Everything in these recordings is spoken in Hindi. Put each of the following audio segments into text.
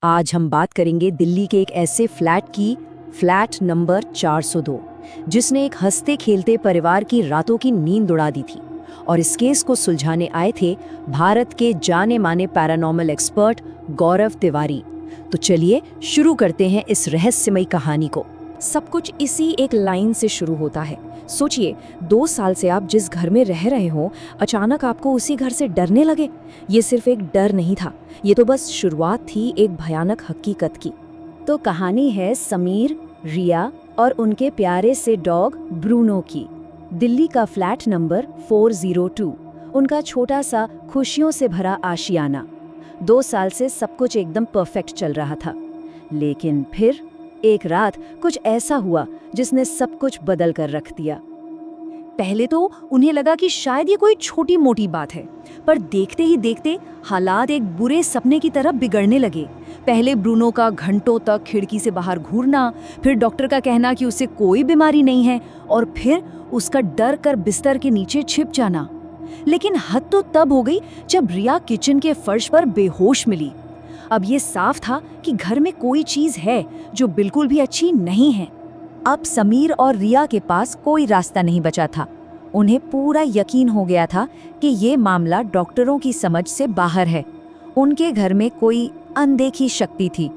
आज हम बात करेंगे दिल्ली के एक ऐसे फ्लैट की, फ्लैट नंबर 402, जिसने एक हंसते खेलते परिवार की रातों की नींद उड़ा दी थी। और इस केस को सुलझाने आए थे भारत के जाने माने पैरानॉर्मल एक्सपर्ट गौरव तिवारी। तो चलिए शुरू करते हैं इस रहस्यमयी कहानी को। सब कुछ इसी एक लाइन से शुरू होता है। सोचिए, 2 साल से आप जिस घर में रह रहे हो, अचानक आपको उसी घर से डरने लगे। ये सिर्फ एक डर नहीं था, ये तो बस शुरुआत थी एक भयानक हकीकत की। तो कहानी है समीर, रिया और उनके प्यारे से डॉग ब्रूनो की। दिल्ली का फ्लैट नंबर 402, उनका छोटा सा खुशियों से भरा आशियाना। 2 साल से सब कुछ एकदम परफेक्ट चल रहा था, लेकिन फिर एक रात कुछ ऐसा हुआ जिसने सब कुछ बदल कर रख दिया। पहले तो उन्हें लगा कि शायद ये कोई छोटी मोटी बात है, पर देखते ही देखते हालात एक बुरे सपने की तरह बिगड़ने लगे। पहले ब्रूनो का घंटों तक खिड़की से बाहर घूरना, फिर डॉक्टर का कहना कि उसे कोई बीमारी नहीं है, और फिर उसका डर कर बिस्तर के नीचे छिप जाना। लेकिन हद तो तब हो गई जब रिया किचन के फर्श पर बेहोश मिली। अब ये साफ था कि घर में कोई चीज है जो बिल्कुल भी अच्छी नहीं है। अब समीर और रिया के पास कोई रास्ता नहीं बचा था। उन्हें पूरा यकीन हो गया था कि ये मामला डॉक्टरों की समझ से बाहर है। उनके घर में कोई अनदेखी शक्ति थी,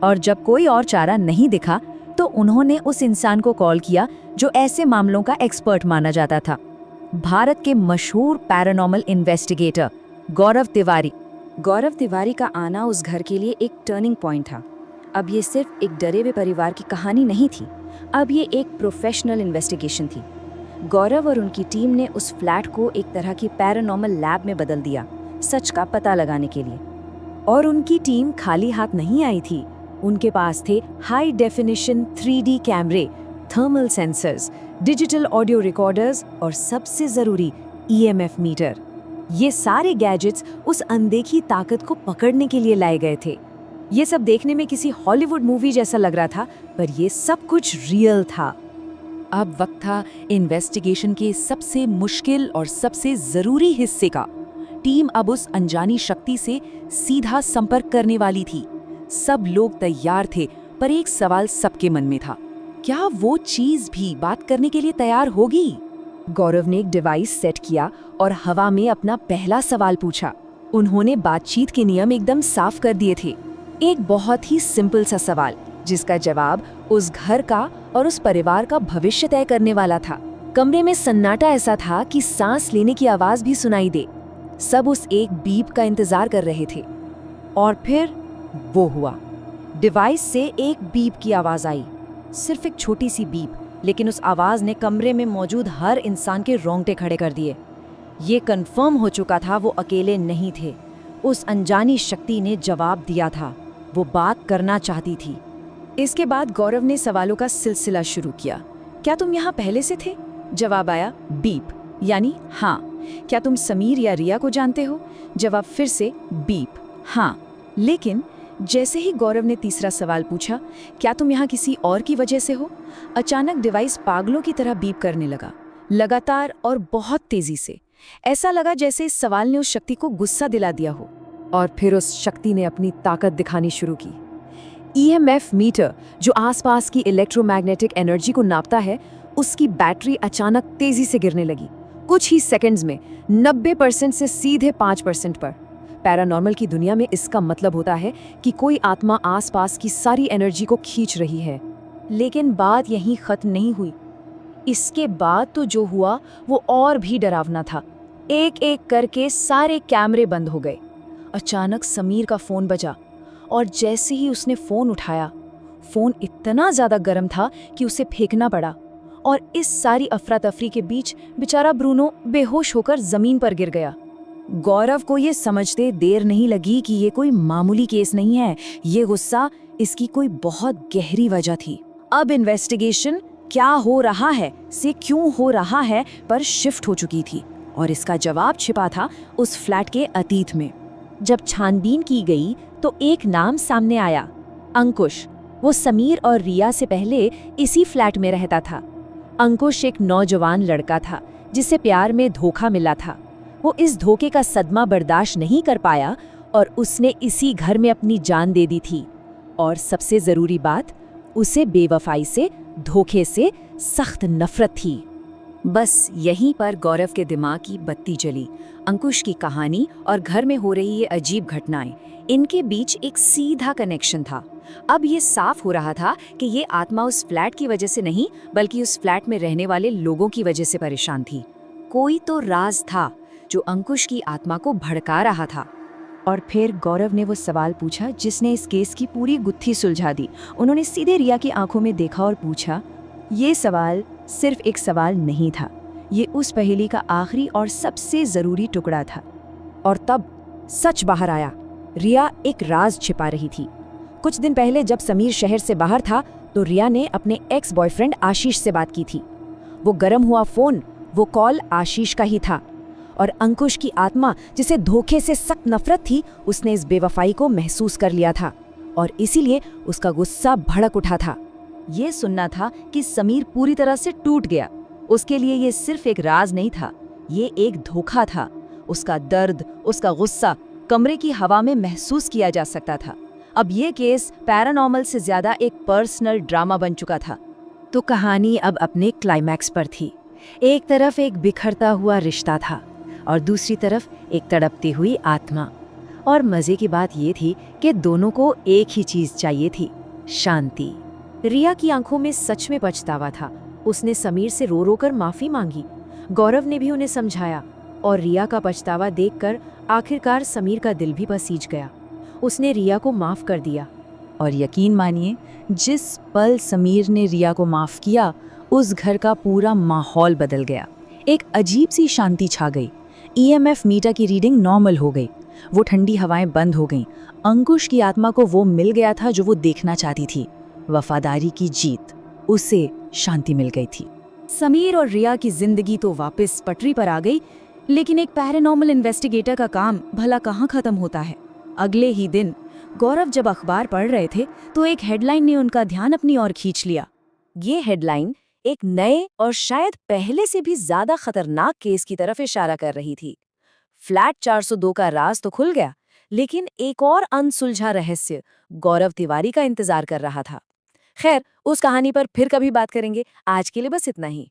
और जब कोई और चारा नहीं दिखा तो उन्होंने उस इंसान को कॉल किया जो ऐसे मामलों का एक्सपर्ट माना जाता था, भारत के मशहूर पैरानॉर्मल इन्वेस्टिगेटर गौरव तिवारी। गौरव तिवारी का आना उस घर के लिए एक टर्निंग पॉइंट था। अब ये सिर्फ एक डरे हुए परिवार की कहानी नहीं थी, अब ये एक प्रोफेशनल इन्वेस्टिगेशन थी। गौरव और उनकी टीम ने उस फ्लैट को एक तरह की पैरानॉर्मल लैब में बदल दिया, सच का पता लगाने के लिए। और उनकी टीम खाली हाथ नहीं आई थी। उनके पास थे हाई डेफिनिशन 3D कैमरे, thermal sensors, digital audio recorders और सबसे ज़रूरी EMF मीटर। ये सारे गैजेट्स उस अनदेखी ताकत को पकड़ने के लिए लाए गए थे। ये सब देखने में किसी हॉलीवुड मूवी जैसा लग रहा था, पर ये सब कुछ रियल था। अब वक्त था इन्वेस्टिगेशन के सबसे मुश्किल और सबसे ज़रूरी हिस्से का। टीम अब उस अनजानी शक्ति से सीधा संपर्क करने वाली थी। सब लोग तैयार थे, पर एक सवाल सबके मन में था, क्या वो चीज़ भी बात करने के लिए तैयार होगी? गौरव ने एक डिवाइस सेट किया और हवा में अपना पहला सवाल पूछा। उन्होंने बातचीत के नियम एकदम साफ कर दिए थे। एक बहुत ही सिंपल सा सवाल, जिसका जवाब उस घर का और उस परिवार का भविष्य तय करने वाला था। कमरे में सन्नाटा ऐसा था कि सांस लेने की आवाज भी सुनाई दे। सब उस एक बीप का इंतजार कर रहे थे। और फिर वो हुआ। डिवाइस से एक बीप की आवाज आई, सिर्फ एक छोटी सी बीप, लेकिन उस आवाज ने कमरे में मौजूद हर इंसान के रोंगटे खड़े कर दिए। ये कंफर्म हो चुका था वो अकेले नहीं थे। उस अनजानी शक्ति ने जवाब दिया था, वो बात करना चाहती थी। इसके बाद गौरव ने सवालों का सिलसिला शुरू किया। क्या तुम यहाँ पहले से थे? जवाब आया बीप, यानी हाँ। क्या तुम समीर या रिया को जानते हो? जवाब फिर से बीप, हाँ। लेकिन जैसे ही गौरव ने तीसरा सवाल पूछा, क्या तुम यहाँ किसी और की वजह से हो? अचानक डिवाइस पागलों की तरह बीप करने लगा, लगातार और बहुत तेजी से। ऐसा लगा जैसे इस सवाल ने उस शक्ति को गुस्सा दिला दिया हो। और फिर उस शक्ति ने अपनी ताकत दिखानी शुरू की। EMF मीटर, जो आसपास की इलेक्ट्रोमैग्नेटिक एनर्जी को नापता है, उसकी बैटरी अचानक तेजी से गिरने लगी। कुछ ही सेकंड्स में 90% से सीधे 5% पर। पैरानॉर्मल की दुनिया में इसका मतलब होता है कि कोई आत्मा आसपास की सारी एनर्जी को खींच रही है। लेकिन बात यहीं खत्म नहीं हुई। इसके बाद तो जो हुआ वो और भी डरावना था। एक एक करके सारे कैमरे बंद हो गए। अचानक समीर का फोन बजा, और जैसे ही उसने फोन उठाया, फोन इतना ज्यादा गर्म था कि उसे फेंकना पड़ा। और इस सारी अफरा तफरी के बीच बेचारा ब्रूनो बेहोश होकर जमीन पर गिर गया। गौरव को ये समझते देर नहीं लगी कि ये कोई मामूली केस नहीं है। ये गुस्सा, इसकी कोई बहुत गहरी वजह थी। अब इन्वेस्टिगेशन क्या हो रहा है से क्यों हो रहा है पर शिफ्ट हो चुकी थी, और इसका जवाब छिपा था उस फ्लैट के अतीत में। जब छानबीन की गई तो एक नाम सामने आया, अंकुश। वो समीर और रिया से पहले इसी फ्लैट में रहता था। अंकुश एक नौजवान लड़का था जिसे प्यार में धोखा मिला था। वो इस धोखे का सदमा बर्दाश्त नहीं कर पाया और उसने इसी घर में अपनी जान दे दी थी। और सबसे ज़रूरी बात, उसे बेवफाई से, धोखे से सख्त नफरत थी। बस यहीं पर गौरव के दिमाग की बत्ती जली। अंकुश की कहानी और घर में हो रही ये अजीब घटनाएं, इनके बीच एक सीधा कनेक्शन था। अब ये साफ हो रहा था कि ये आत्मा उस फ्लैट की वजह से नहीं, बल्कि उस फ्लैट में रहने वाले लोगों की वजह से परेशान थी। कोई तो राज था जो अंकुश की आत्मा को भड़का रहा था। और फिर गौरव ने वो सवाल पूछा जिसने इस केस की पूरी गुत्थी सुलझा दी। उन्होंने सीधे रिया की आंखों में देखा और पूछा। ये सवाल सिर्फ एक सवाल नहीं था, ये उस पहेली का आखिरी और सबसे ज़रूरी टुकड़ा था। और तब सच बाहर आया। रिया एक राज छिपा रही थी। कुछ दिन पहले जब समीर शहर से बाहर था तो रिया ने अपने एक्स बॉयफ्रेंड आशीष से बात की थी। वो गर्म हुआ फ़ोन, वो कॉल आशीष का ही था। और अंकुश की आत्मा, जिसे धोखे से सख्त नफरत थी, उसने इस बेवफाई को महसूस कर लिया था और इसीलिए उसका गुस्सा भड़क उठा था। ये सुनना था कि समीर पूरी तरह से टूट गया। उसके लिए ये सिर्फ एक राज नहीं था, ये एक धोखा था। उसका दर्द, उसका गुस्सा कमरे की हवा में महसूस किया जा सकता था। अब ये केस पैरानॉर्मल से ज्यादा एक पर्सनल ड्रामा बन चुका था। तो कहानी अब अपने क्लाइमैक्स पर थी। एक तरफ एक बिखरता हुआ रिश्ता था और दूसरी तरफ एक तड़पती हुई आत्मा। और मजे की बात ये थी कि दोनों को एक ही चीज चाहिए थी, शांति। रिया की आंखों में सच में पछतावा था। उसने समीर से रो रो कर माफी मांगी। गौरव ने भी उन्हें समझाया और रिया का पछतावा देखकर आखिरकार समीर का दिल भी पसीज गया। उसने रिया को माफ कर दिया। और यकीन मानिए, जिस पल समीर ने रिया को माफ़ किया, उस घर का पूरा माहौल बदल गया। एक अजीब सी शांति छा गई। ईएमएफ मीटर की रीडिंग नॉर्मल हो गई। वो ठंडी हवाएं बंद हो गईं। अंकुश की आत्मा को वो मिल गया था जो वो देखना चाहती थी, वफादारी की जीत। उसे शांति मिल गई थी। समीर और रिया की जिंदगी तो वापस पटरी पर आ गई, लेकिन एक पैरानॉर्मल इन्वेस्टिगेटर का काम भला कहाँ खत्म होता है। अगले ही दिन गौरव जब अखबार पढ़ रहे थे तो एक हेडलाइन ने उनका ध्यान अपनी ओर खींच लिया। ये हेडलाइन एक नए और शायद पहले से भी ज्यादा खतरनाक केस की तरफ इशारा कर रही थी। फ्लैट 402 का राज तो खुल गया, लेकिन एक और अनसुलझा रहस्य गौरव तिवारी का इंतजार कर रहा था। खैर, उस कहानी पर फिर कभी बात करेंगे। आज के लिए बस इतना ही।